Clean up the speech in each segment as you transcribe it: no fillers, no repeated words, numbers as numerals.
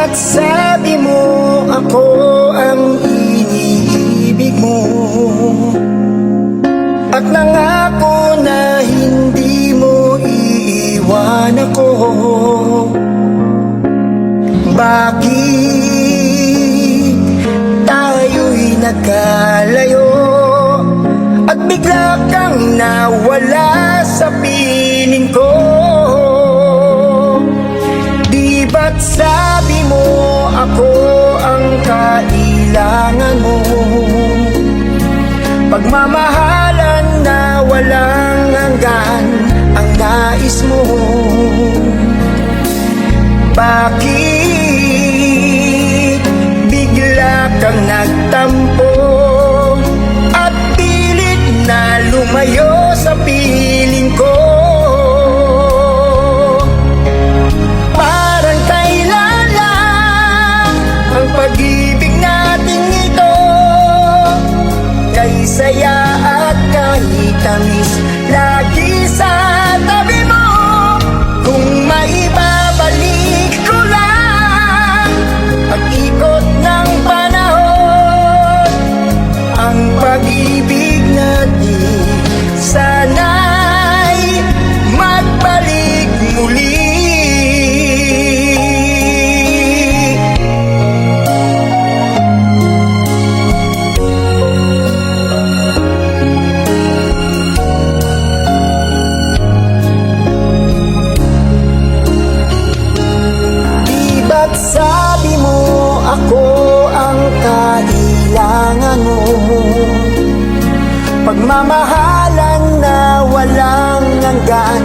ba't sabi mo ako ang iniibig mo? At nangako na hindi mo iiwan ako. Bakit tayo'y nagkalayo at bigla kang nawala sa piling ko? Di ba't sabi mo ako ang kailangan mo? Pagmamahalan na walang hanggan ang nais mo. Bakit bigla kang nagtampo at pilit na lumayo sa piling ko? Parang kailan lang ang pag-ibig natin ito, kay saya at kahit tamis, lagi sa tabi mo. Kung maibabalik ko lang ang ikot ng panahon, ang pag-ibig natin sana'y magbalik muli. Sabi mo ako ang kailangan mo, pagmamahalan na walang hanggan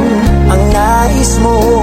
ang nais mo.